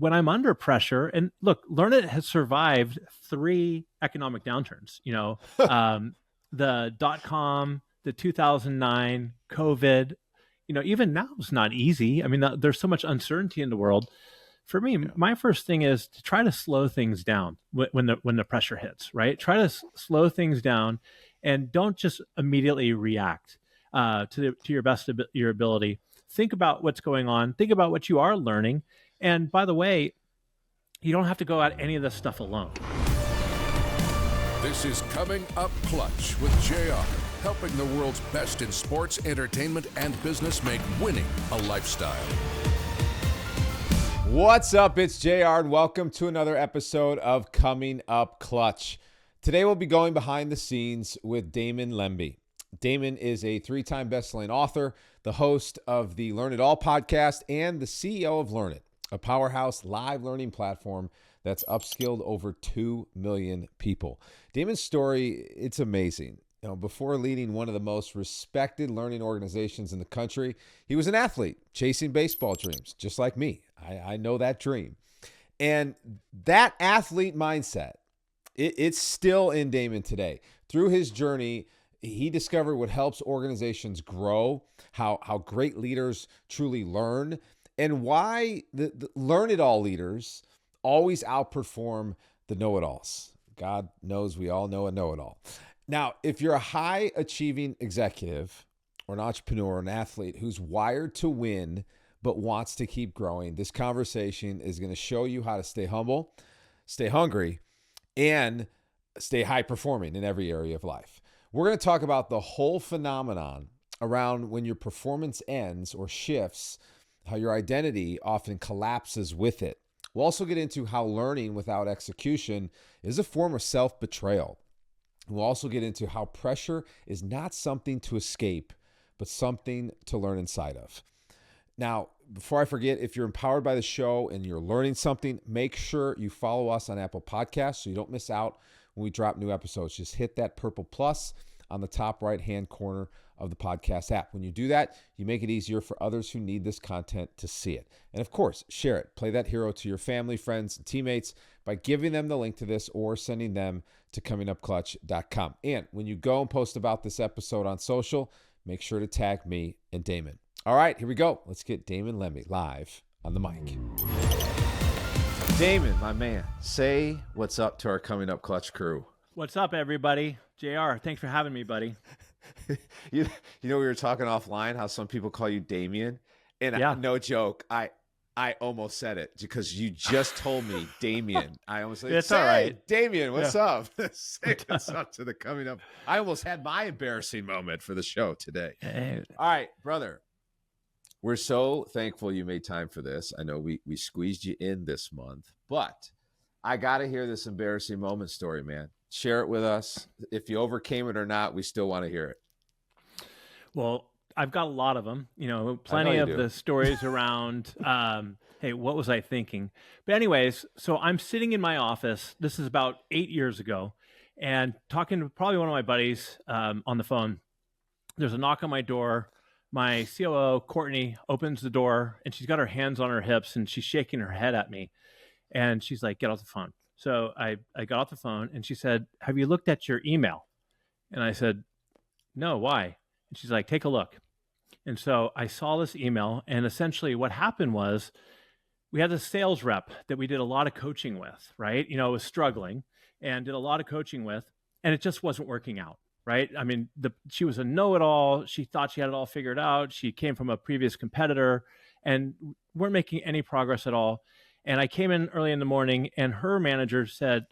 when I'm under pressure, and look, Learnit has survived 3 economic downturns, the .com, the 2009, COVID, even now it's not easy. I mean, there's so much uncertainty in the world. For me, my first thing is to try to slow things down when the pressure hits, right? Try to slow things down and don't just immediately react to your best of your ability. Think about what's going on. Think about what you are learning. And by the way, you don't have to go at any of this stuff alone. This is Coming Up Clutch with JR, helping the world's best in sports, entertainment, and business make winning a lifestyle. What's up? It's JR, and welcome to another episode of Coming Up Clutch. Today we'll be going behind the scenes with Damon Lembi. Damon is a 3-time bestselling author, the host of the Learn It All podcast, and the CEO of Learnit, a powerhouse live learning platform that's upskilled over 2 million people. Damon's story, it's amazing. Before leading one of the most respected learning organizations in the country, he was an athlete chasing baseball dreams, just like me. I know that dream. And that athlete mindset, it's still in Damon today. Through his journey, he discovered what helps organizations grow, how great leaders truly learn, and why the Learn It All leaders always outperform the know-it-alls. God knows we all know a know-it-all. Now, if you're a high-achieving executive or an entrepreneur, an athlete who's wired to win but wants to keep growing, this conversation is going to show you how to stay humble, stay hungry, and stay high-performing in every area of life. We're going to talk about the whole phenomenon around when your performance ends or shifts, how your identity often collapses with it. We'll also get into how learning without execution is a form of self-betrayal. We'll also get into how pressure is not something to escape, but something to learn inside of. Now, before I forget, if you're empowered by the show and you're learning something, make sure you follow us on Apple Podcasts so you don't miss out when we drop new episodes. Just hit that purple plus on the top right-hand corner of the podcast app. When you do that, you make it easier for others who need this content to see it. And of course, share it. Play that hero to your family, friends, and teammates by giving them the link to this or sending them to comingupclutch.com. And when you go and post about this episode on social, make sure to tag me and Damon. All right, here we go. Let's get Damon Lembi live on the mic. Damon, my man, say what's up to our Coming Up Clutch crew. What's up, everybody? JR, thanks for having me, buddy. You know, we were talking offline how some people call you Damien, and no joke, I almost said it because you just told me Damien. I almost said, it's all right. Damien, what's up? Say what's up to the Coming Up. I almost had my embarrassing moment for the show today. Hey. All right, brother. We're so thankful you made time for this. I know we squeezed you in this month, but I got to hear this embarrassing moment story, man. Share it with us. If you overcame it or not, we still want to hear it. Well, I've got a lot of them, plenty of the stories around, hey, what was I thinking? But anyways, so I'm sitting in my office. This is about 8 years ago, and talking to probably one of my buddies on the phone. There's a knock on my door. My COO, Courtney, opens the door, and she's got her hands on her hips, and she's shaking her head at me. And she's like, get off the phone. So I got off the phone, and she said, have you looked at your email? And I said, no, why? And she's like, take a look. And so I saw this email, and essentially what happened was we had a sales rep that we did a lot of coaching with, right? Was struggling and did a lot of coaching with, and it just wasn't working out, right? I mean, she was a know-it-all. She thought she had it all figured out. She came from a previous competitor and weren't making any progress at all. And I came in early in the morning, and her manager said,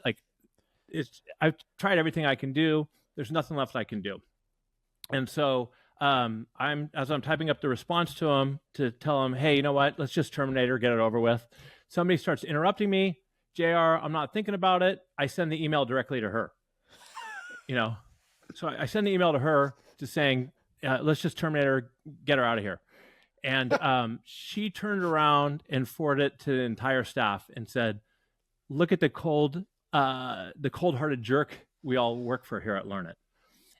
I've tried everything I can do. There's nothing left I can do. And so as I'm typing up the response to him to tell him, hey, you know what? Let's just terminate her, get it over with. Somebody starts interrupting me. JR, I'm not thinking about it. I send the email directly to her. So I send the email to her just saying, let's just terminate her, get her out of here. And she turned around and forwarded it to the entire staff and said, look at the cold-hearted jerk we all work for here at Learnit.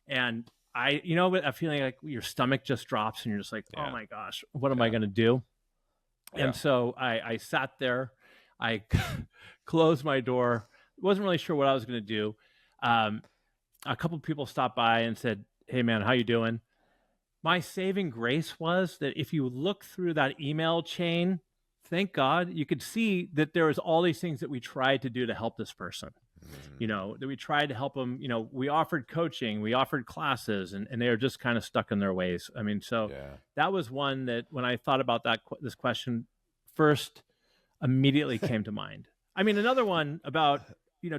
And a feeling like your stomach just drops and you're just like, oh my gosh, what am I going to do? Yeah. And so I sat there. I closed my door. Wasn't really sure what I was going to do. Um, a couple of people stopped by and said, "Hey man, how you doing?" My saving grace was that if you look through that email chain, thank God, you could see that there was all these things that we tried to do to help this person. That we tried to help them. We offered coaching, we offered classes, and they are just kind of stuck in their ways. I mean, so Yeah. that was one that when I thought about this question first, immediately came to mind. I mean, another one about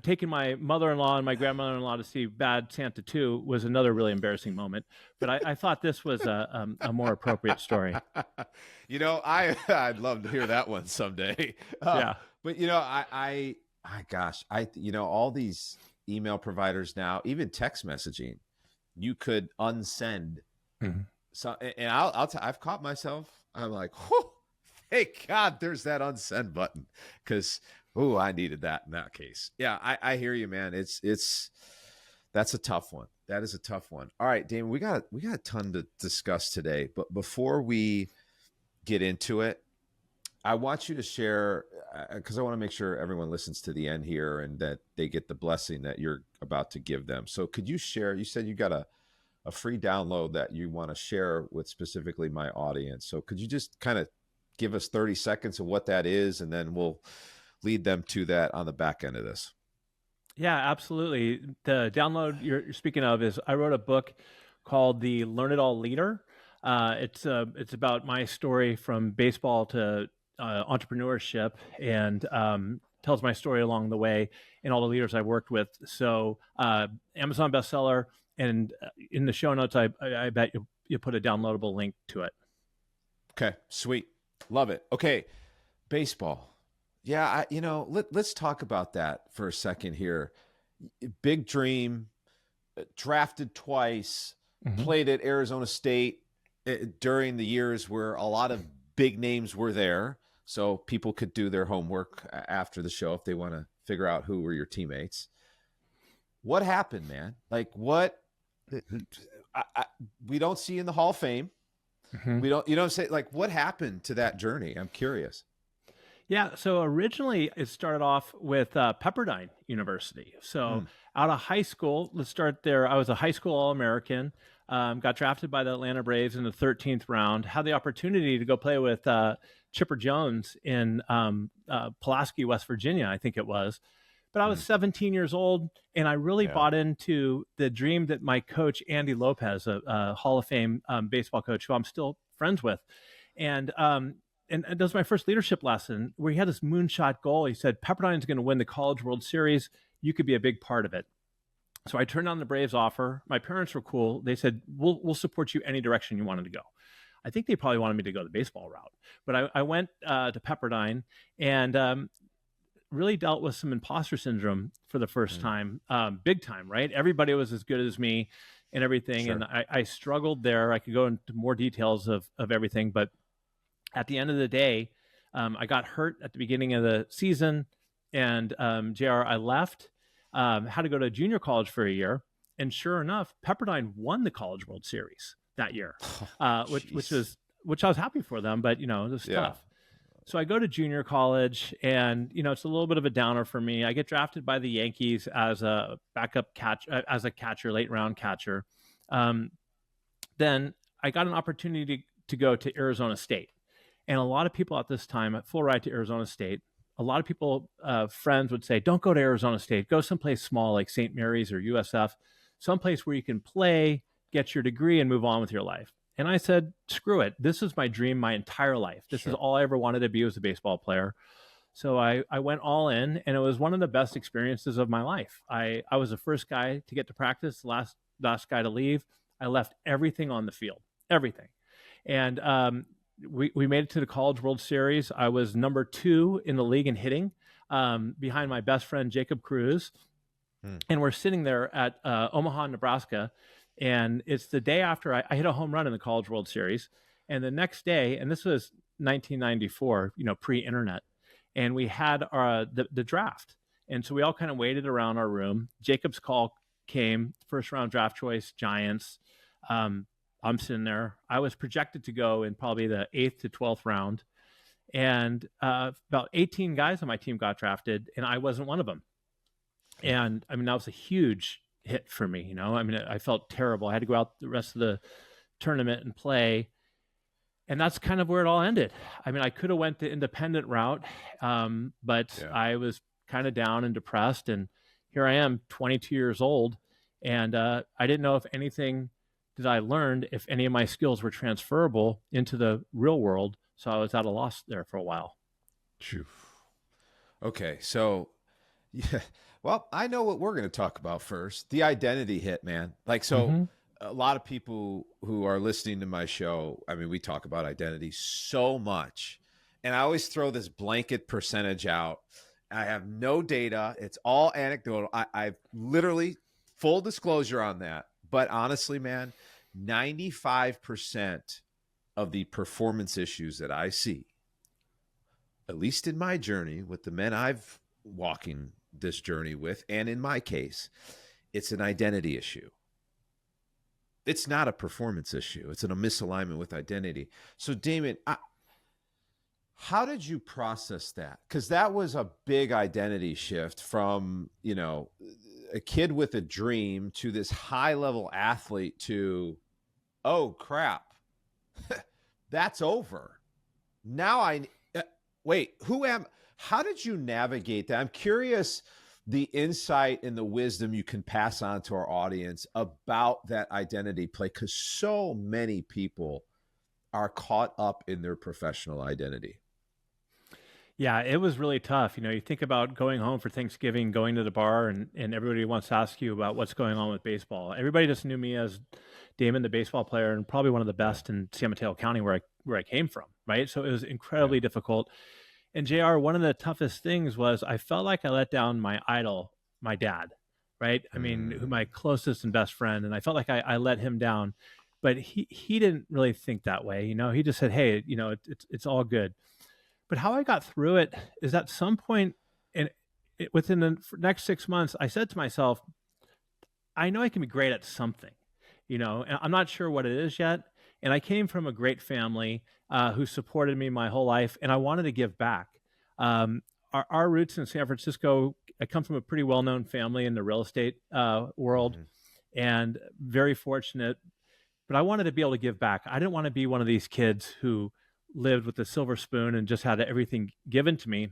taking my mother-in-law and my grandmother-in-law to see Bad Santa 2 was another really embarrassing moment. But I thought this was a more appropriate story. I'd love to hear that one someday. Yeah. But gosh, all these email providers now, even text messaging, you could unsend. Mm-hmm. So, and I've caught myself. I'm like, whew, thank God there's that unsend button, because I needed that in that case. Yeah, I hear you, man. That's a tough one. That is a tough one. All right, Damon, we got a ton to discuss today, but before we get into it, I want you to share, because I want to make sure everyone listens to the end here and that they get the blessing that you're about to give them. So could you share, you said you got a free download that you want to share with specifically my audience. So could you just kind of give us 30 seconds of what that is, and then we'll lead them to that on the back end of this? Yeah, absolutely. The download you're speaking of is I wrote a book called The Learnit Leader. It's about my story from baseball to entrepreneurship, and tells my story along the way and all the leaders I worked with. So Amazon bestseller, and in the show notes, I bet you put a downloadable link to it. Okay, sweet. Love it. Okay, baseball. Yeah, let's talk about that for a second here. Big dream, drafted twice, played at Arizona State during the years where a lot of big names were there, so people could do their homework after the show if they want to figure out who were your teammates. What happened, man? Like, what we don't see in the Hall of Fame. We don't, say, like, what happened to that journey? I'm curious. Yeah, so originally it started off with Pepperdine University. So out of high school, let's start there. I was a high school All-American, got drafted by the Atlanta Braves in the 13th round, had the opportunity to go play with Chipper Jones in Pulaski, West Virginia, I think it was. But I was 17 years old, and I really bought into the dream that my coach, Andy Lopez, a Hall of Fame baseball coach, who I'm still friends with, and that was my first leadership lesson, where he had this moonshot goal. He said, Pepperdine's going to win the College World Series. You could be a big part of it. So I turned down the Braves offer. My parents were cool. They said, we'll support you any direction you wanted to go. I think they probably wanted me to go the baseball route. But I went to Pepperdine and really dealt with some imposter syndrome for the first time, big time, right? Everybody was as good as me and everything. Sure. And I struggled there. I could go into more details of everything, but at the end of the day, I got hurt at the beginning of the season, and JR, I left, had to go to junior college for a year, and sure enough, Pepperdine won the College World Series that year, which I was happy for them, but it was tough. So I go to junior college, and it's a little bit of a downer for me. I get drafted by the Yankees as a backup catcher, late round catcher. Then I got an opportunity to go to Arizona State. And a lot of people at this time, at full ride to Arizona State, a lot of people, friends would say, don't go to Arizona State. Go someplace small like St. Mary's or USF, someplace where you can play, get your degree, and move on with your life. And I said, screw it. This is my dream my entire life. This is all I ever wanted to be, was a baseball player. So I went all in, and it was one of the best experiences of my life. I was the first guy to get to practice, the last guy to leave. I left everything on the field, everything. And we made it to the College World Series. I was number 2 in the league in hitting, behind my best friend, Jacob Cruz. And we're sitting there at Omaha, Nebraska. And it's the day after I hit a home run in the College World Series. And the next day, and this was 1994, pre-internet, and we had the draft. And so we all kind of waited around our room. Jacob's call came, first round draft choice, Giants. I'm sitting there. I was projected to go in probably the 8th to 12th round. And about 18 guys on my team got drafted, and I wasn't one of them. And I mean, that was a huge hit for me. You know, I mean, I felt terrible. I had to go out the rest of the tournament and play. And that's kind of where it all ended. I mean, I could have went the independent route, but I was kind of down and depressed. And here I am, 22 years old, and I didn't know if anything that I learned, if any of my skills were transferable into the real world. So I was at a loss there for a while. Okay, so yeah, well, I know what we're going to talk about first. The identity hit, man. Like, so a lot of people who are listening to my show, I mean, we talk about identity so much, and I always throw this blanket percentage out. I have no data. It's all anecdotal. I've literally, full disclosure on that. But honestly, man, 95% of the performance issues that I see, at least in my journey with the men I've walking this journey with, and in my case, it's an identity issue. It's not a performance issue. It's a misalignment with identity. So Damon, how did you process that? Because that was a big identity shift from, you know, a kid with a dream to this high-level athlete to, oh, crap, that's over. Now wait, how did you navigate that? I'm curious the insight and the wisdom you can pass on to our audience about that identity play, because so many people are caught up in their professional identity. Yeah, it was really tough. You know, you think about going home for Thanksgiving, going to the bar, and everybody wants to ask you about what's going on with baseball. Everybody just knew me as Damon, the baseball player, and probably one of the best in San Mateo County where I came from, right? So it was incredibly difficult. And JR, one of the toughest things was I felt like I let down my idol, my dad, right? I mean, my closest and best friend, and I felt like I let him down. But he didn't really think that way. You know, he just said, hey, you know, it's all good. But how I got through it is at some point within the next 6 months, I said to myself, I know I can be great at something, you know, and I'm not sure what it is yet. And I came from a great family who supported me my whole life, and I wanted to give back. Our roots in San Francisco, I come from a pretty well-known family in the real estate world, and very fortunate. But I wanted to be able to give back. I didn't want to be one of these kids who lived with a silver spoon and just had everything given to me.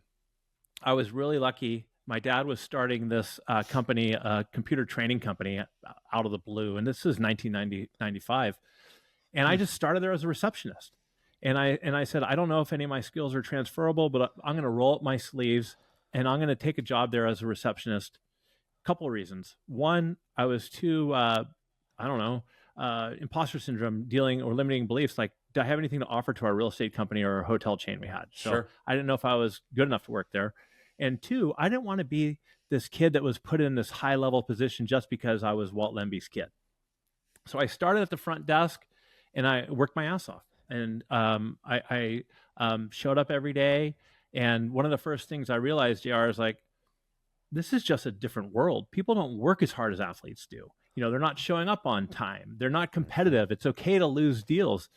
I was really lucky. My dad was starting this company, a computer training company, out of the blue, and this is 1995. And I just started there as a receptionist. And I said, I don't know if any of my skills are transferable, but I'm going to roll up my sleeves and I'm going to take a job there as a receptionist. A couple of reasons. One, I was too, imposter syndrome dealing or limiting beliefs. Like, do I have anything to offer to our real estate company or hotel chain we had? So I didn't know if I was good enough to work there. And two, I didn't want to be this kid that was put in this high level position just because I was Walt Lembi's kid. So I started at the front desk and I worked my ass off. And I showed up every day. And one of the first things I realized, JR, is like, this is just a different world. People don't work as hard as athletes do. You know, they're not showing up on time. They're not competitive. It's okay to lose deals.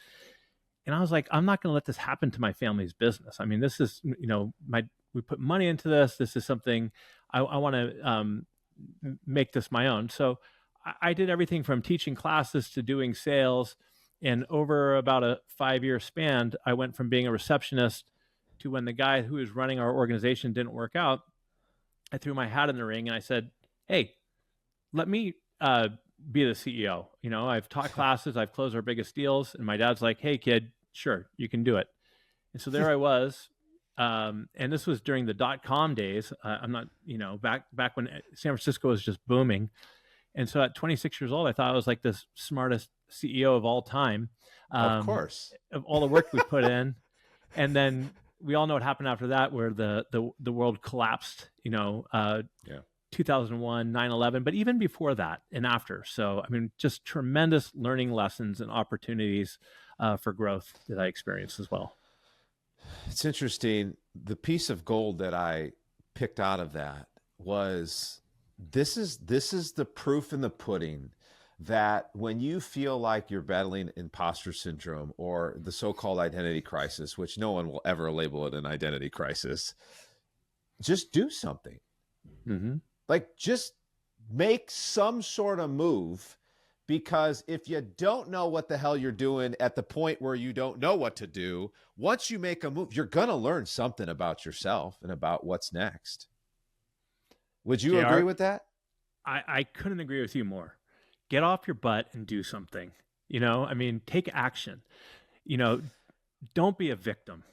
And I was like, I'm not going to let this happen to my family's business. I mean, this is, you know, we put money into this. This is something I want to make this my own. So I did everything from teaching classes to doing sales. And over about a 5-year span, I went from being a receptionist to when the guy who was running our organization didn't work out, I threw my hat in the ring and I said, hey, let me be the CEO. You know, I've taught classes, I've closed our biggest deals. And my dad's like, hey, kid, sure, you can do it. And so there I was. And this was during the .com days. I'm not, you know, back when San Francisco was just booming. And so at 26 years old, I thought I was like the smartest CEO of all time. Of course. Of all the work we put in. And then we all know what happened after that, where the world collapsed, you know, 2001, 9/11, but even before that and after. So, I mean, just tremendous learning lessons and opportunities for growth that I experienced as well. It's interesting. The piece of gold that I picked out of that was this is the proof in the pudding that when you feel like you're battling imposter syndrome or the so-called identity crisis, which no one will ever label it an identity crisis, just do something. Mm-hmm. Like, just make some sort of move, because if you don't know what the hell you're doing at the point where you don't know what to do, once you make a move, you're going to learn something about yourself and about what's next. Would you JR, agree with that? I couldn't agree with you more. Get off your butt and do something. You know, I mean, take action. You know, don't be a victim.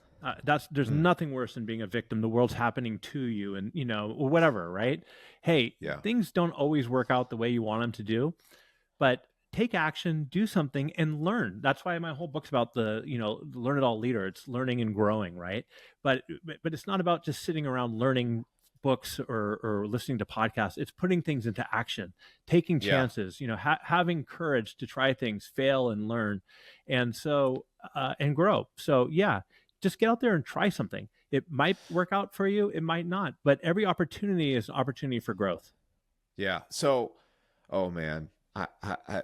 There's nothing worse than being a victim. The world's happening to you, and or whatever, right? Hey, Yeah. things don't always work out the way you want them to do, but take action, do something, and learn. That's why my whole book's about the learn it all leader. It's learning and growing, right? But it's not about just sitting around learning books or listening to podcasts. It's putting things into action, taking chances, having courage to try things, fail and learn, and grow. So yeah, just get out there and try something. It might work out for you, it might not, but every opportunity is an opportunity for growth. Yeah. So, oh man,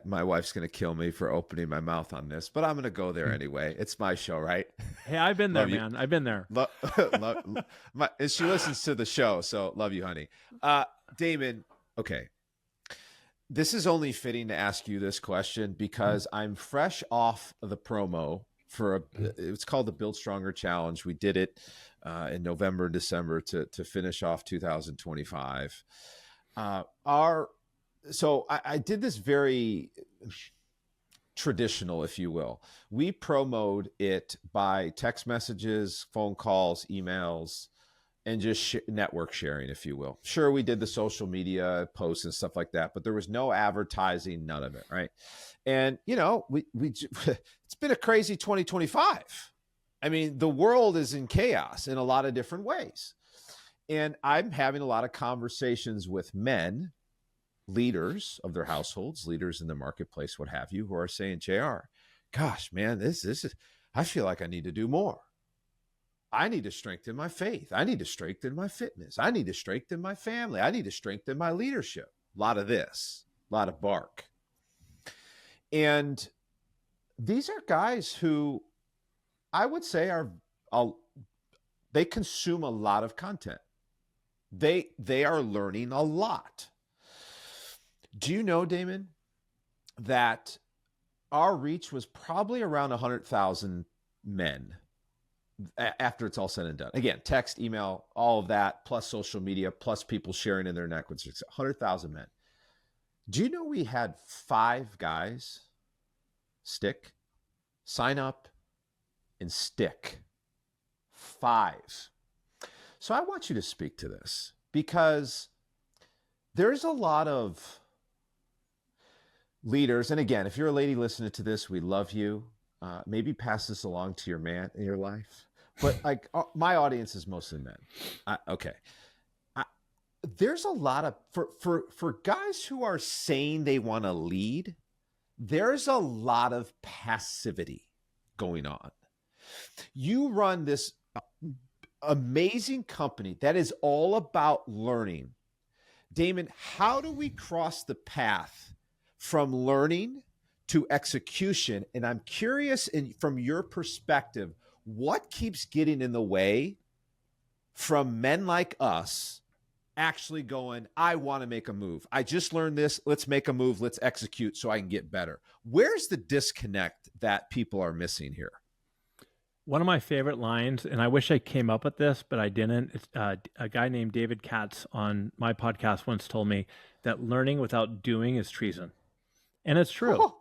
my wife's going to kill me for opening my mouth on this, but I'm going to go there anyway. It's my show, right? Hey, I've been there, man. I've been there. And she listens to the show, so love you, honey. Damon, okay. This is only fitting to ask you this question because I'm fresh off of the promo for it's called the Build Stronger Challenge. We did it in November and December to finish off 2025. So I did this very traditional, if you will. We promoted it by text messages, phone calls, emails, and just network sharing, if you will. Sure, we did the social media posts and stuff like that, but there was no advertising, none of it, right? And, we it's been a crazy 2025. I mean, the world is in chaos in a lot of different ways. And I'm having a lot of conversations with men, leaders of their households, leaders in the marketplace, what have you, who are saying, JR, gosh, man, this is, I feel like I need to do more. I need to strengthen my faith. I need to strengthen my fitness. I need to strengthen my family. I need to strengthen my leadership. A lot of this, a lot of bark. And these are guys who I would say they consume a lot of content. They are learning a lot. Do you know, Damon, that our reach was probably around 100,000 men after it's all said and done? Again, text, email, all of that, plus social media, plus people sharing in their networks. 100,000 men. Do you know we had 5 guys sign up and stick? 5. So I want you to speak to this because there's a lot of leaders. And again, if you're a lady listening to this, we love you. Maybe pass this along to your man in your life. But like my audience is mostly men. Okay. There's a lot of, for guys who are saying they want to lead, there's a lot of passivity going on. You run this amazing company that is all about learning. Damon, how do we cross the path from learning to execution? And I'm curious, from your perspective, what keeps getting in the way from men like us actually going, I want to make a move. I just learned this. Let's make a move. Let's execute so I can get better. Where's the disconnect that people are missing here? One of my favorite lines, and I wish I came up with this, but I didn't. It's a guy named David Katz on my podcast once told me that learning without doing is treason. And it's true. Oh,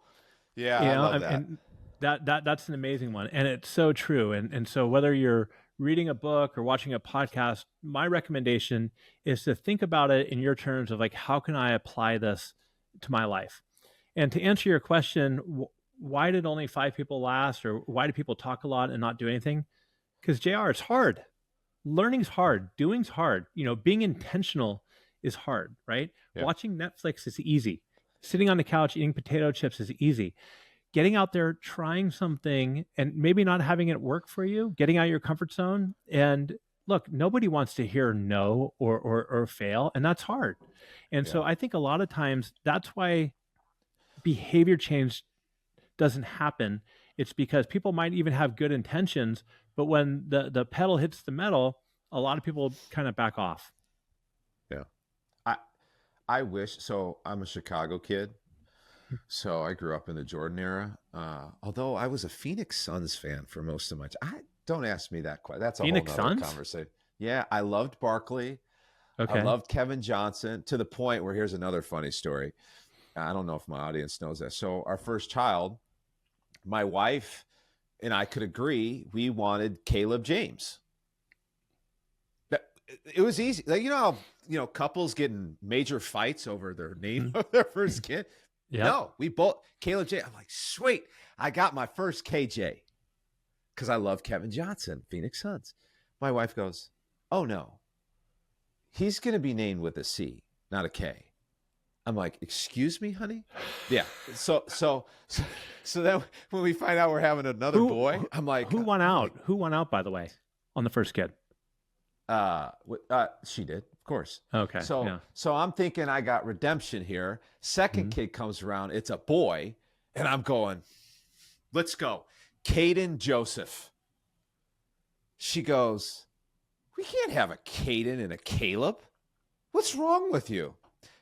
yeah, I love that. And that's an amazing one. And it's so true. And so whether you're reading a book or watching a podcast, my recommendation is to think about it in your terms of like, how can I apply this to my life? And to answer your question, why did only 5 people last, or why do people talk a lot and not do anything? Because JR, it's hard. Learning's hard. Doing's hard. Being intentional is hard, right? Yeah. Watching Netflix is easy. Sitting on the couch eating potato chips is easy. Getting out there, trying something, and maybe not having it work for you, getting out of your comfort zone. And look, nobody wants to hear no or fail, and that's hard. And so I think a lot of times that's why behavior change doesn't happen, it's because people might even have good intentions, but when the pedal hits the metal, a lot of people kind of back off. Yeah. I wish, so I'm a Chicago kid. So I grew up in the Jordan era. Although I was a Phoenix Suns fan for most of my time. Don't ask me that question. That's a Phoenix whole nother Suns? conversation. Yeah, I loved Barkley. I Okay. loved Kevin Johnson to the point where here's another funny story. I don't know if my audience knows that. So our first child, my wife and I could agree we wanted Caleb James. It was easy. Like, couples getting major fights over their name of their first kid. Yep. No, we both Caleb James. I'm like, sweet. I got my first KJ because I love Kevin Johnson, Phoenix Suns. My wife goes, oh no, he's going to be named with a C, not a K. I'm like, excuse me, honey? Yeah. So then when we find out we're having another boy, I'm like, who won out? Who won out, by the way, on the first kid? She did, of course. Okay. So I'm thinking I got redemption here. Second kid comes around, it's a boy, and I'm going, let's go. Caden Joseph. She goes, we can't have a Caden and a Caleb. What's wrong with you?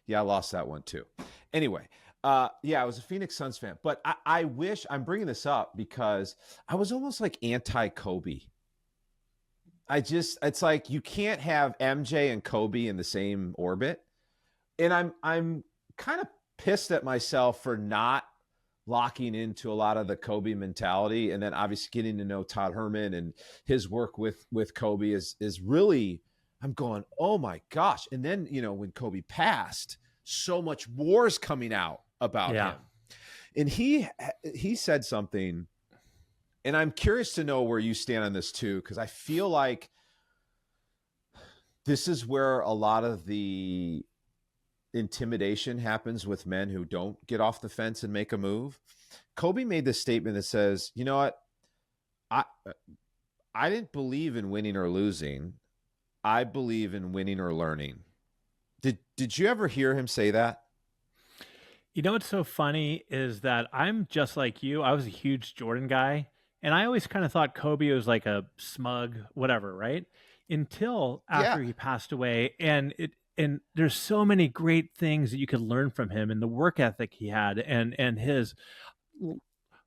Yeah, I lost that one too. Anyway, I was a Phoenix Suns fan, but I wish, I'm bringing this up because I was almost like anti-Kobe. It's like you can't have MJ and Kobe in the same orbit. And I'm kind of pissed at myself for not locking into a lot of the Kobe mentality. And then obviously getting to know Todd Herman and his work with Kobe is really, I'm going, oh my gosh. And then, when Kobe passed, so much more is coming out about him. And he said something, and I'm curious to know where you stand on this too, because I feel like this is where a lot of the intimidation happens with men who don't get off the fence and make a move. Kobe made this statement that says, you know what? I didn't believe in winning or losing. I believe in winning or learning. Did you ever hear him say that? What's so funny is that I'm just like you. I was a huge Jordan guy, and I always kind of thought Kobe was like a smug whatever, right? Until after he passed away, and there's so many great things that you could learn from him, and the work ethic he had, and his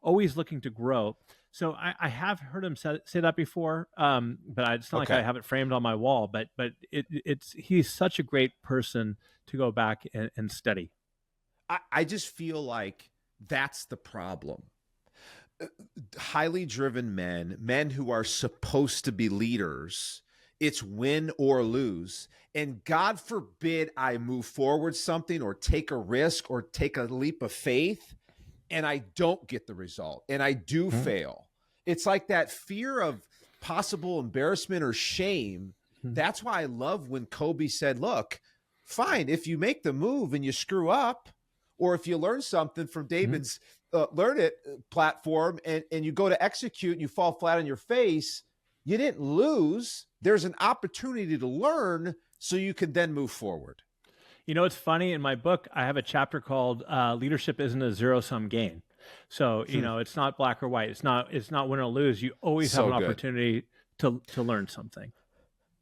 always looking to grow. So I have heard him say that before, but it's not like I have it framed on my wall. But he's such a great person to go back and study. I just feel like that's the problem. Highly driven men who are supposed to be leaders, it's win or lose. And God forbid I move forward something or take a risk or take a leap of faith and I don't get the result and I do fail. It's like that fear of possible embarrassment or shame. That's why I love when Kobe said, look, fine, if you make the move and you screw up, or if you learn something from Damon's Learnit platform and you go to execute and you fall flat on your face, you didn't lose. There's an opportunity to learn so you can then move forward. It's funny. In my book, I have a chapter called Leadership Isn't a Zero-Sum Game. So, it's not black or white. It's not win or lose. You always have an opportunity to learn something.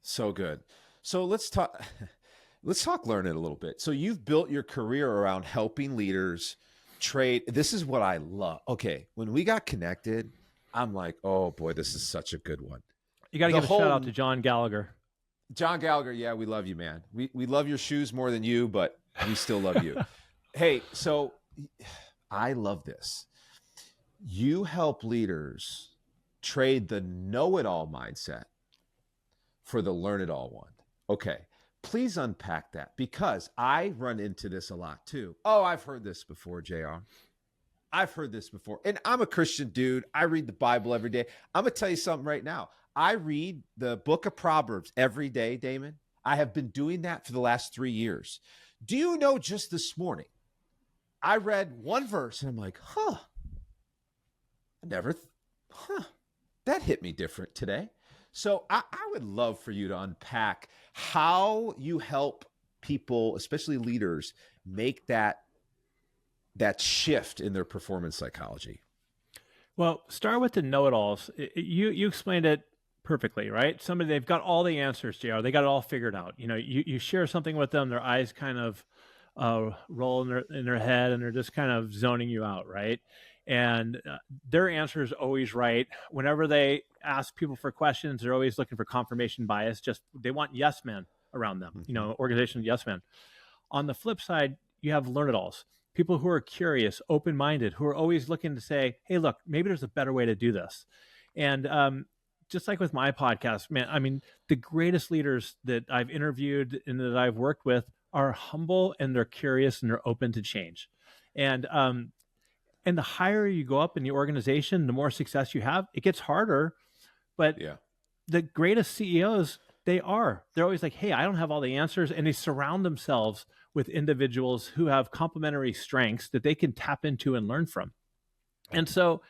So good. So let's talk Learnit a little bit. So you've built your career around helping leaders trade. This is what I love. Okay. When we got connected, I'm like, oh boy, this is such a good one. You got to give a shout out to John Gallagher. John Gallagher. Yeah. We love you, man. We love your shoes more than you, but we still love you. Hey, so I love this. You help leaders trade the know-it-all mindset for the learn-it-all one. Okay. Please unpack that because I run into this a lot too. Oh, I've heard this before, JR. I've heard this before. And I'm a Christian dude. I read the Bible every day. I'm going to tell you something right now. I read the book of Proverbs every day, Damon. I have been doing that for the last 3 years. Do you know, just this morning, I read one verse and I'm like, that hit me different today. So I would love for you to unpack how you help people, especially leaders, make that that shift in their performance psychology? Well, start with the know-it-alls. You explained it perfectly, right? Somebody, they've got all the answers, JR. They got it all figured out. You share something with them, their eyes kind of roll in their head, and they're just kind of zoning you out, right? And their answer is always right. Whenever they ask people for questions, they're always looking for confirmation bias. Just they want yes men around them. Organization yes men. On the flip side, you have learn-it-alls, people who are curious, open-minded, who are always looking to say, hey, look, maybe there's a better way to do this. And just like with my podcast, man, I mean, the greatest leaders that I've interviewed and that I've worked with are humble, and they're curious, and they're open to change. And the higher you go up in the organization, the more success you have. It gets harder, but the greatest CEOs, they're always like, hey, I don't have all the answers. And they surround themselves with individuals who have complementary strengths that they can tap into and learn from. And so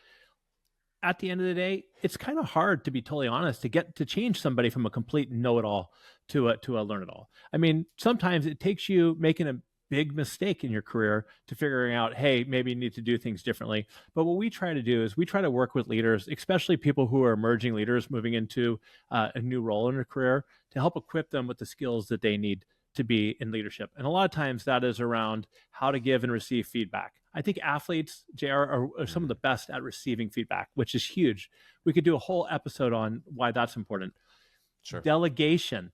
at the end of the day, it's kind of hard, to be totally honest, to change somebody from a complete know-it-all to a learn-it-all. I mean, sometimes it takes you making a big mistake in your career to figuring out, hey, maybe you need to do things differently. But what we try to do is we try to work with leaders, especially people who are emerging leaders moving into a new role in their career, to help equip them with the skills that they need to be in leadership. And a lot of times that is around how to give and receive feedback. I think athletes, JR, are some of the best at receiving feedback, which is huge. We could do a whole episode on why that's important. Sure. Delegation,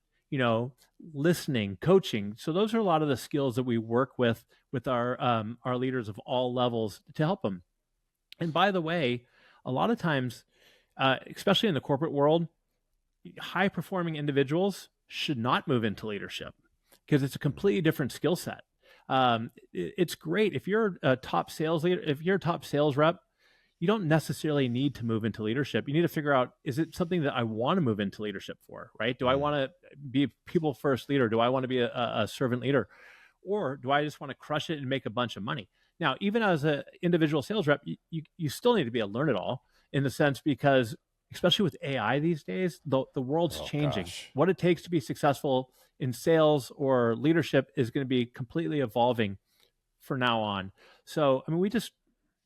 listening, coaching. So those are a lot of the skills that we work with our leaders of all levels to help them. And by the way, a lot of times, especially in the corporate world, high performing individuals should not move into leadership because it's a completely different skill set. It's great if you're a top sales leader, if you're a top sales rep, you don't necessarily need to move into leadership. You need to figure out, is it something that I want to move into leadership for, right? Do I want to be a people first leader? Do I want to be a servant leader? Or do I just want to crush it and make a bunch of money? Now, even as an individual sales rep, you still need to be a learn-it-all in the sense, because especially with AI these days, the world's changing. Gosh. What it takes to be successful in sales or leadership is going to be completely evolving from now on. So, I mean, we just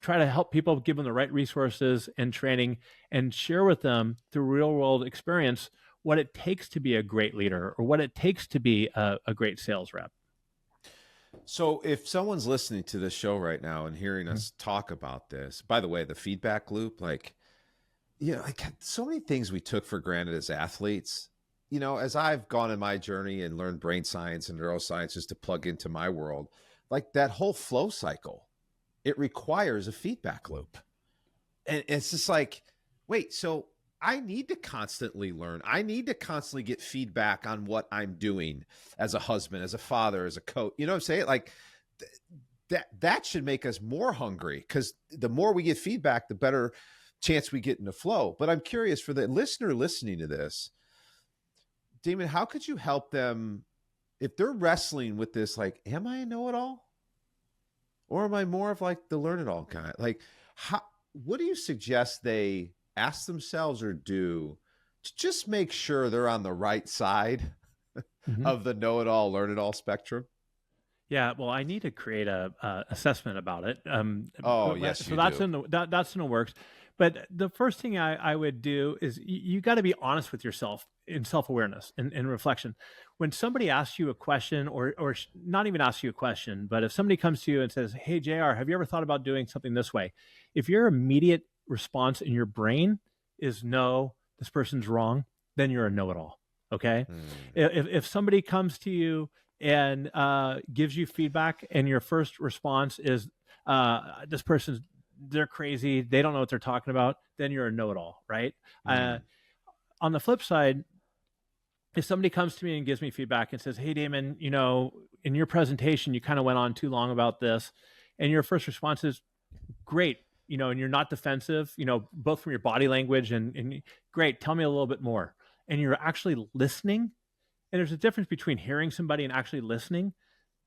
try to help people, give them the right resources and training, and share with them through real world experience what it takes to be a great leader or what it takes to be a great sales rep. So if someone's listening to this show right now and hearing us talk about this, by the way, the feedback loop, like so many things we took for granted as athletes, as I've gone in my journey and learned brain science and neuroscience just to plug into my world, like that whole flow cycle, it requires a feedback loop. And it's just like, wait, so I need to constantly learn. I need to constantly get feedback on what I'm doing as a husband, as a father, as a coach. You know what I'm saying? Like that should make us more hungry, because the more we get feedback, the better chance we get in the flow. But I'm curious, for the listener listening to this, Damon, how could you help them if they're wrestling with this? Like, am I a know-it-all? Or am I more of like the learn-it-all guy? Like, what do you suggest they ask themselves or do to just make sure they're on the right side of the know-it-all, learn-it-all spectrum? Yeah, well, I need to create a assessment about it. Yes, so that's do. That's in the works. But the first thing I would do is you got to be honest with yourself in self-awareness and reflection. When somebody asks you a question, or not even asks you a question, but if somebody comes to you and says, hey, JR, have you ever thought about doing something this way? If your immediate response in your brain is no, this person's wrong, then you're a know-it-all, okay? If somebody comes to you and gives you feedback and your first response is, this person's, they're crazy, they don't know what they're talking about, then you're a know-it-all, right? On the flip side, if somebody comes to me and gives me feedback and says, hey, Damon, in your presentation, you kind of went on too long about this, and your first response is great, and you're not defensive, both from your body language and great, tell me a little bit more. And you're actually listening. And there's a difference between hearing somebody and actually listening.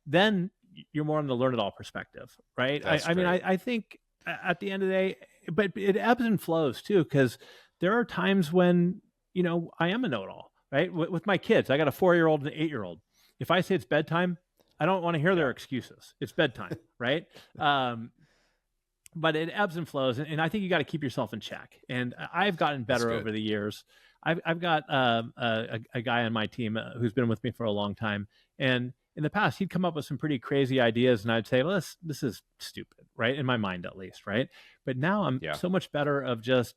Then you're more on the learn-it-all perspective, right? I mean, I think at the end of the day, but it ebbs and flows too, because there are times when, I am a know-it-all, right? With my kids, I got a 4-year-old and an 8-year-old. If I say it's bedtime, I don't want to hear their excuses. It's bedtime, right? But it ebbs and flows, and I think you got to keep yourself in check. And I've gotten better over the years. I've got a guy on my team who's been with me for a long time, and in the past he'd come up with some pretty crazy ideas, and I'd say, well, this is stupid, right? In my mind, at least, right? But now I'm so much better of just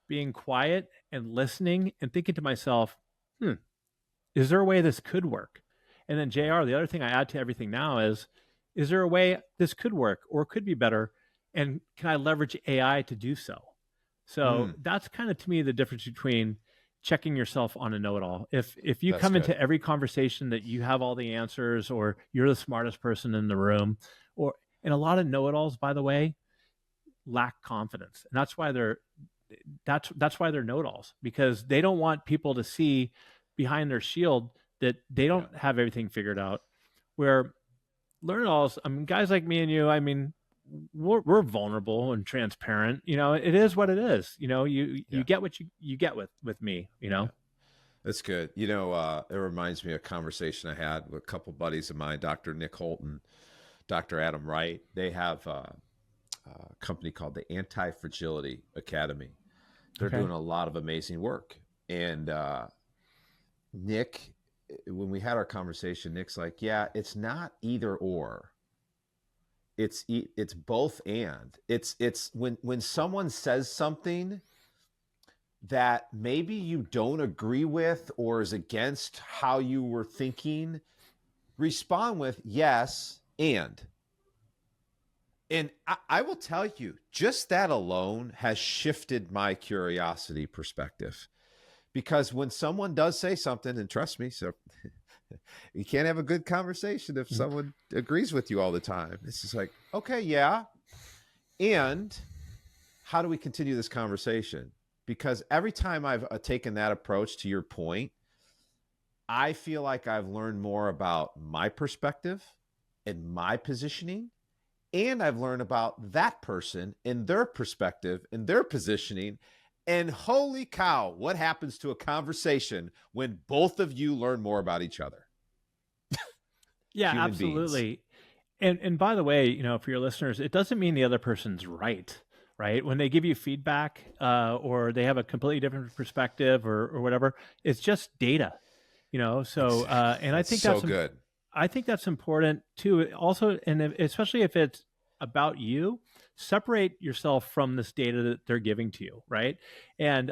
being quiet and listening and thinking to myself, is there a way this could work? And then JR, the other thing I add to everything now is there a way this could work or could be better? And can I leverage AI to do so? So that's kind of, to me, the difference between checking yourself on a know-it-all. If you come into every conversation that you have all the answers, or you're the smartest person in the room, and a lot of know-it-alls, by the way, lack confidence. And that's why they're know-it-alls, because they don't want people to see behind their shield that they don't have everything figured out. Where learn-it-alls, I mean, guys like me and you, I mean, we're vulnerable and transparent. It is what it is. You get what you get with me. That's good. It reminds me of a conversation I had with a couple buddies of mine, Dr. Nick Holt and Dr. Adam Wright. They have a company called the Anti-Fragility Academy. They're doing a lot of amazing work. And Nick, when we had our conversation, Nick's like, yeah, it's not either or. It's both and. It's when someone says something that maybe you don't agree with or is against how you were thinking, respond with yes and. And I will tell you, just that alone has shifted my curiosity perspective. Because when someone does say something, and trust me, so you can't have a good conversation if someone agrees with you all the time. It's just like, okay, yeah. And how do we continue this conversation? Because every time I've taken that approach, to your point, I feel like I've learned more about my perspective and my positioning. And I've learned about that person and their perspective and their positioning. And holy cow, what happens to a conversation when both of you learn more about each other? Yeah, Human absolutely. And by the way, for your listeners, it doesn't mean the other person's right? When they give you feedback or they have a completely different perspective or whatever, it's just data, So, and I think that's so good. I think that's important too. Also, and especially if it's about you, separate yourself from this data that they're giving to you, right? And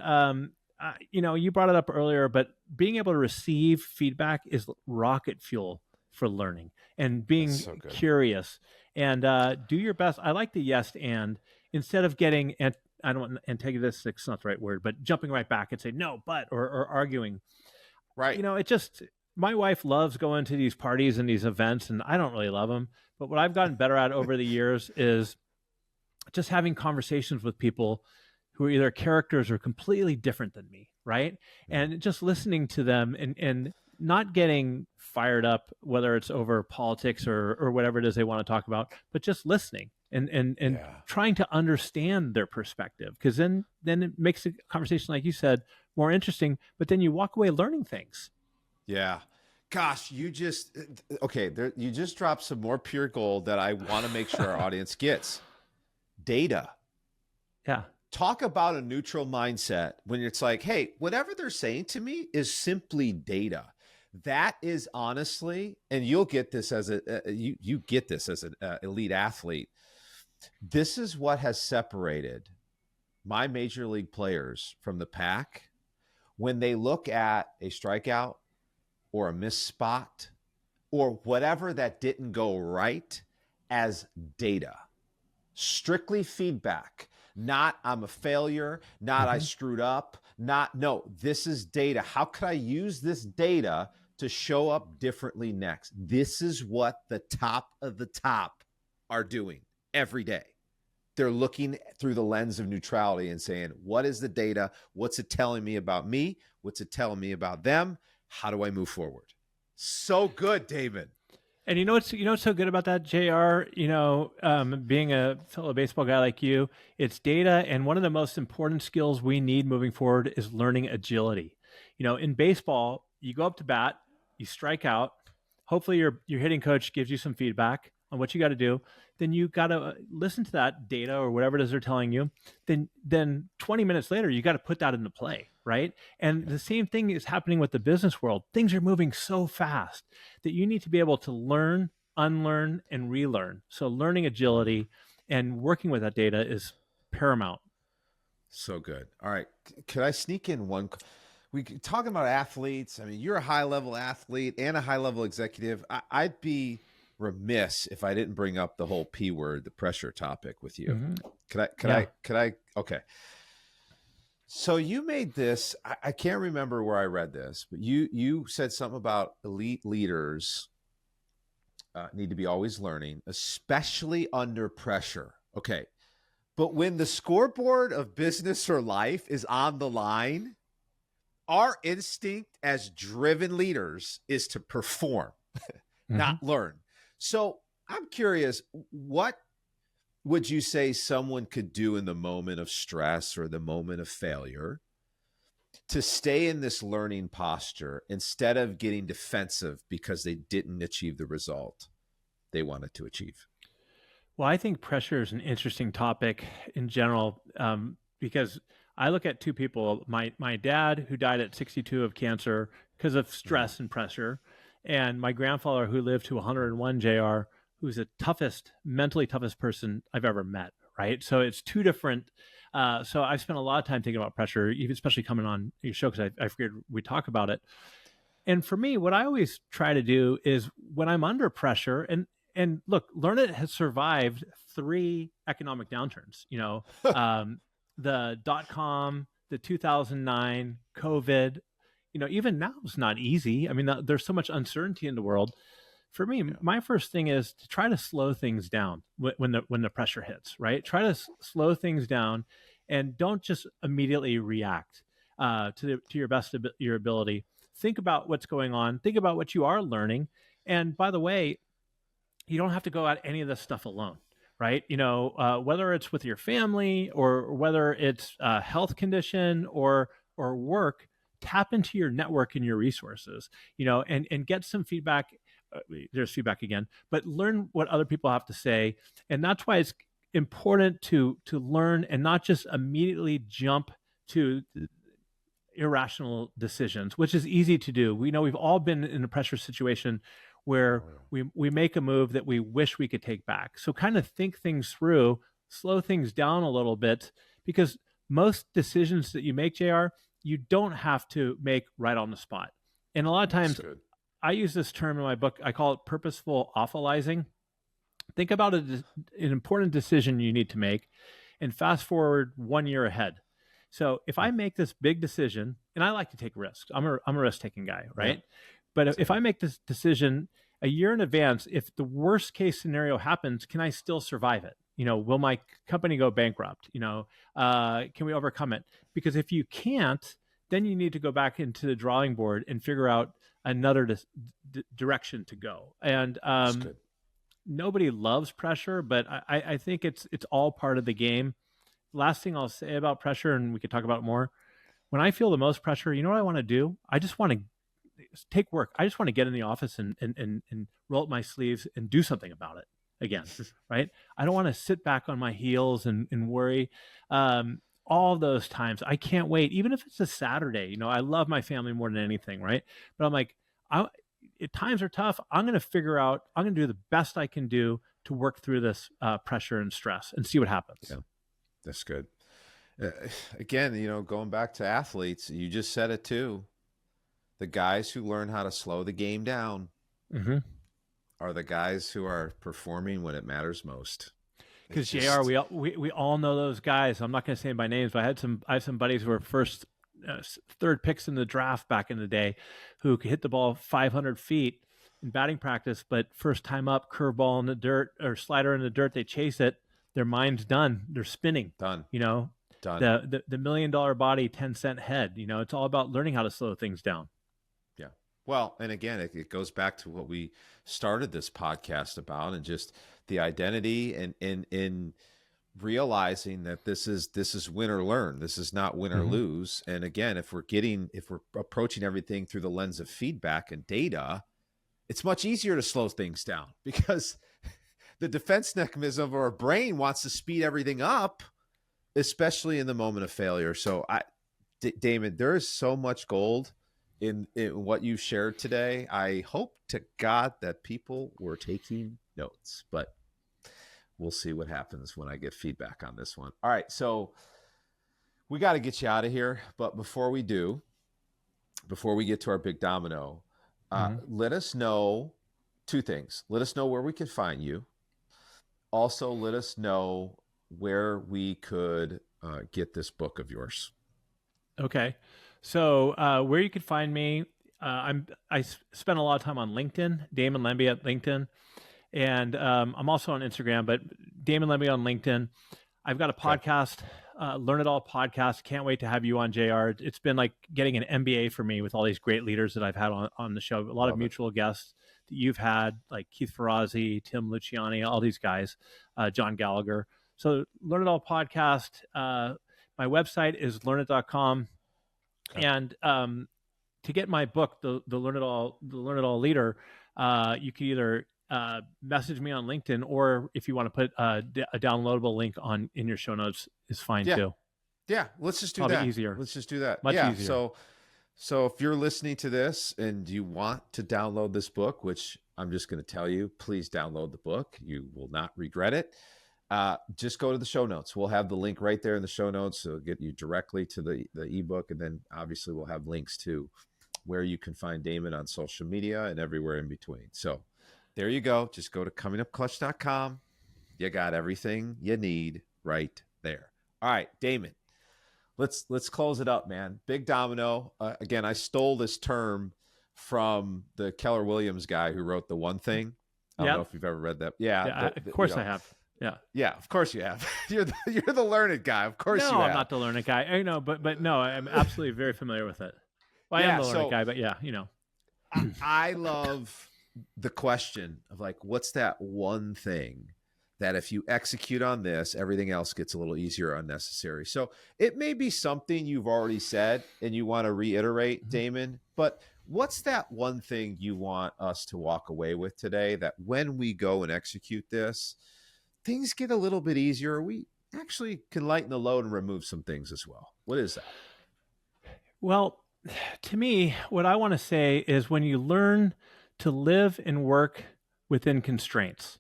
you brought it up earlier, but being able to receive feedback is rocket fuel for learning and being curious and do your best. I like the yes and, instead of getting, and I don't want antagonistic, it's not the right word, but jumping right back and say no, but or arguing. Right. It just, my wife loves going to these parties and these events, and I don't really love them. But what I've gotten better at over the years is just having conversations with people who are either characters or completely different than me, right? And just listening to them and not getting fired up, whether it's over politics or whatever it is they want to talk about, but just listening and trying to understand their perspective. Because then it makes the conversation, like you said, more interesting, but then you walk away learning things. Yeah. Gosh, you just dropped some more pure gold that I want to make sure our audience gets. Data. Yeah. Talk about a neutral mindset when it's like, hey, whatever they're saying to me is simply data. That is honestly, and you'll get this as you get this as an elite athlete. This is what has separated my major league players from the pack. When they look at a strikeout or a missed spot or whatever that didn't go right as data, strictly feedback, not I'm a failure, not I screwed up, no, this is data. How could I use this data to show up differently next? This is what the top of the top are doing every day. They're looking through the lens of neutrality and saying, what is the data? What's it telling me about me? What's it telling me about them? How do I move forward? So good, Damon. And what's so good about that, JR, being a fellow baseball guy like you, it's data. And one of the most important skills we need moving forward is learning agility. In baseball, you go up to bat, you strike out, hopefully your hitting coach gives you some feedback on what you got to do. Then you got to listen to that data or whatever it is they're telling you. Then 20 minutes later, you got to put that into play, right? And the same thing is happening with the business world. Things are moving so fast that you need to be able to learn, unlearn, and relearn. So learning agility and working with that data is paramount. So good. All right. Could I sneak in one? We talking about athletes. I mean, you're a high level athlete and a high level executive. I'd be remiss if I didn't bring up the whole P word, the pressure topic with you. Could I? Okay. So you made this, I can't remember where I read this, but you said something about elite leaders need to be always learning, especially under pressure. Okay. But when the scoreboard of business or life is on the line, our instinct as driven leaders is to perform, not learn. So I'm curious, what would you say someone could do in the moment of stress or the moment of failure to stay in this learning posture instead of getting defensive because they didn't achieve the result they wanted to achieve? Well, I think pressure is an interesting topic in general, because I look at two people, my dad, who died at 62 of cancer because of stress and pressure, and my grandfather, who lived to 101, JR, who's the mentally toughest person I've ever met, right? So it's two different. So I've spent a lot of time thinking about pressure, even especially coming on your show, because I figured we'd talk about it. And for me, what I always try to do is when I'm under pressure, and look, Learnit has survived 3 economic downturns. The .com, the 2009, COVID. Even now it's not easy. I mean, there's so much uncertainty in the world. For me, my first thing is to try to slow things down when the pressure hits. Right, try to slow things down, and don't just immediately react to your best of your ability. Think about what's going on. Think about what you are learning. And by the way, you don't have to go at any of this stuff alone, right? Whether it's with your family or whether it's a health condition or work, tap into your network and your resources, and get some feedback. There's feedback again, but learn what other people have to say. And that's why it's important to learn and not just immediately jump to irrational decisions, which is easy to do. We know we've all been in a pressure situation where we make a move that we wish we could take back. So kind of think things through, slow things down a little bit, because most decisions that you make, JR, you don't have to make right on the spot. And a lot of times, I use this term in my book, I call it purposeful awfulizing. Think about an important decision you need to make and fast forward 1 year ahead. So if I make this big decision, and I like to take risks, I'm a risk-taking guy, right? Yeah. But if I make this decision a year in advance, if the worst case scenario happens, can I still survive it? Will my company go bankrupt? Can we overcome it? Because if you can't, then you need to go back into the drawing board and figure out another direction to go. And nobody loves pressure, but I think it's all part of the game. Last thing I'll say about pressure, and we could talk about it more. When I feel the most pressure, you know what I want to do? I just want to take work. I just want to get in the office and roll up my sleeves and do something about it again, right? I don't want to sit back on my heels and worry. All those times, I can't wait. Even if it's a Saturday, I love my family more than anything, right? But I'm like, times are tough. I'm going to do the best I can do to work through this pressure and stress and see what happens. Yeah, that's good. Again, going back to athletes, you just said it too. The guys who learn how to slow the game down are the guys who are performing when it matters most. Because JR, we all know those guys. I'm not going to say by names, but I have some buddies who were third picks in the draft back in the day, who could hit the ball 500 feet in batting practice, but first time up, curveball in the dirt or slider in the dirt, they chase it. Their mind's done. They're spinning. Done. Done. The $1 million body, 10-cent head. It's all about learning how to slow things down. Yeah. Well, and again, it goes back to what we started this podcast about, and just the identity and in realizing that this is win or learn. This is not win or lose. And again, if we're approaching everything through the lens of feedback and data, it's much easier to slow things down because the defense mechanism of our brain wants to speed everything up, especially in the moment of failure. So Damon, there is so much gold in what you shared today. I hope to God that people were taking notes, but we'll see what happens when I get feedback on this one. All right, so we got to get you out of here, but before we do, before we get to our big domino, let us know two things. Let us know where we can find you. Also, let us know where we could get this book of yours. Okay. So where you could find me, I spend a lot of time on LinkedIn, Damon Lembi at LinkedIn. And I'm also on Instagram, but Damon Lembi on LinkedIn. I've got a podcast, Learnit All podcast. Can't wait to have you on, JR. It's been like getting an M.B.A. for me with all these great leaders that I've had on the show. A lot of mutual guests that you've had, like Keith Ferrazzi, Tim Luciani, all these guys, John Gallagher. So Learnit All podcast. My website is learnit.com. Okay. And to get my book, the Learnit All Leader, you can either message me on LinkedIn, or if you want to put a downloadable link in your show notes is fine too. Yeah, let's just do Probably that. Easier. Let's just do that. Much easier. So if you're listening to this and you want to download this book, which I'm just going to tell you, please download the book. You will not regret it. Just go to the show notes. We'll have the link right there in the show notes. So it'll get you directly to the ebook. And then obviously we'll have links to where you can find Damon on social media and everywhere in between. So there you go. Just go to comingupclutch.com. You got everything you need right there. All right, Damon, let's close it up, man. Big domino. Again, I stole this term from the Keller Williams guy who wrote The One Thing. I don't know if you've ever read that. Yeah, of course I have. Yeah, of course you have. You're the Learnit guy. Of course you have. No, I'm not the Learnit guy. I know, but no, I'm absolutely very familiar with it. Well, I am the Learnit guy, but yeah, you know. I love the question of like, what's that one thing that if you execute on this, everything else gets a little easier or unnecessary? So it may be something you've already said and you want to reiterate, Damon, but what's that one thing you want us to walk away with today that when we go and execute this, things get a little bit easier? We actually can lighten the load and remove some things as well. What is that? Well, to me, what I want to say is when you learn to live and work within constraints,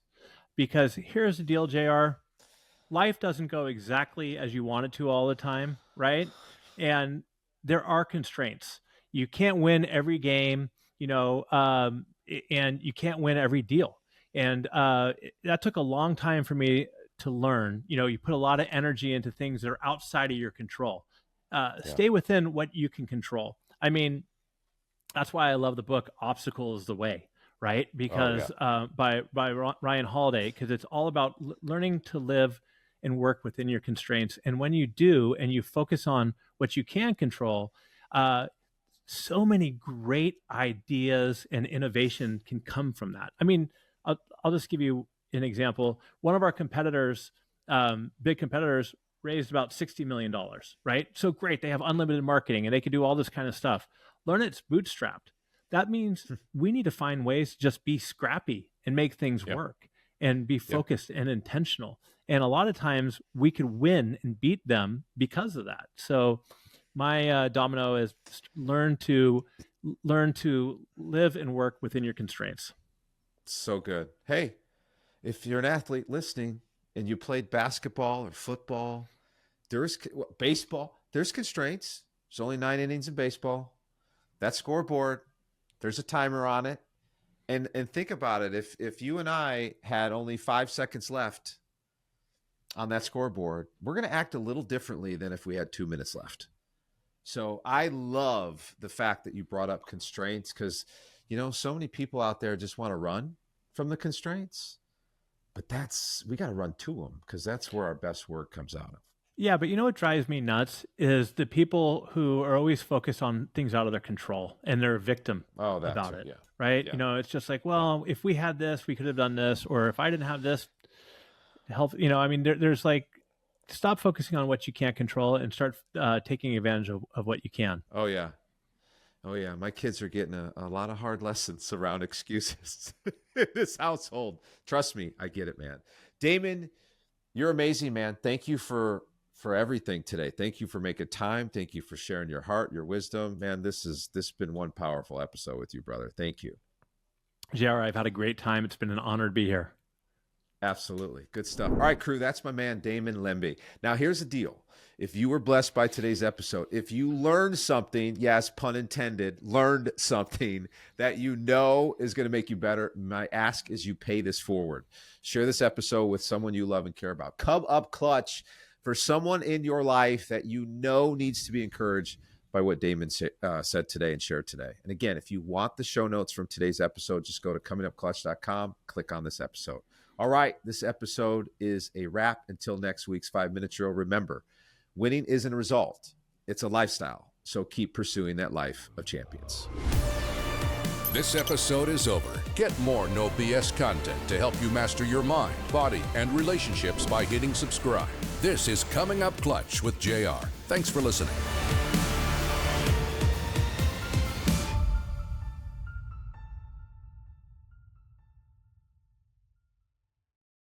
because here's the deal, JR, life doesn't go exactly as you want it to all the time, right? And there are constraints. You can't win every game, and you can't win every deal. And that took a long time for me to learn. You put a lot of energy into things that are outside of your control. Stay within what you can control. I mean, that's why I love the book Obstacle is the Way, right? Because by Ryan Holiday, because it's all about learning to live and work within your constraints. And when you do, and you focus on what you can control, so many great ideas and innovation can come from that. I mean, I'll just give you an example. One of our competitors, big competitors, raised about $60 million, right? So great, they have unlimited marketing and they can do all this kind of stuff. Learnit's bootstrapped. That means we need to find ways to just be scrappy and make things work and be focused and intentional. And a lot of times we could win and beat them because of that. So my domino is learn to live and work within your constraints. So good. Hey, if you're an athlete listening and you played basketball or football, baseball, there's constraints. There's only 9 innings in baseball. That scoreboard, there's a timer on it. And think about it. If you and I had only 5 seconds left on that scoreboard, we're going to act a little differently than if we had 2 minutes left. So I love the fact that you brought up constraints because, so many people out there just want to run from the constraints, but we got to run to them because that's where our best work comes out of. Yeah, but what drives me nuts is the people who are always focused on things out of their control and they're a victim about it, right? Yeah. It's just like, well, if we had this, we could have done this, or if I didn't have this, there's like, stop focusing on what you can't control and start taking advantage of what you can. Oh, yeah. Oh, yeah. My kids are getting a lot of hard lessons around excuses in this household. Trust me, I get it, man. Damon, you're amazing, man. Thank you for everything today. Thank you for making time. Thank you for sharing your heart, your wisdom. Man, this has been one powerful episode with you, brother. Thank you. JR, I've had a great time. It's been an honor to be here. Absolutely. Good stuff. All right, crew, that's my man, Damon Lembi. Now, here's the deal. If you were blessed by today's episode, if you learned something, yes, pun intended, learned something that you know is going to make you better, my ask is you pay this forward. Share this episode with someone you love and care about. Come up clutch for someone in your life that you know needs to be encouraged by what Damon said today and shared today. And again, if you want the show notes from today's episode, just go to comingupclutch.com, click on this episode. All right, this episode is a wrap. Until next week's 5-minute drill. Remember, winning isn't a result, it's a lifestyle. So keep pursuing that life of champions. This episode is over. Get more No BS content to help you master your mind, body, and relationships by hitting subscribe. This is Coming Up Clutch with JR. Thanks for listening.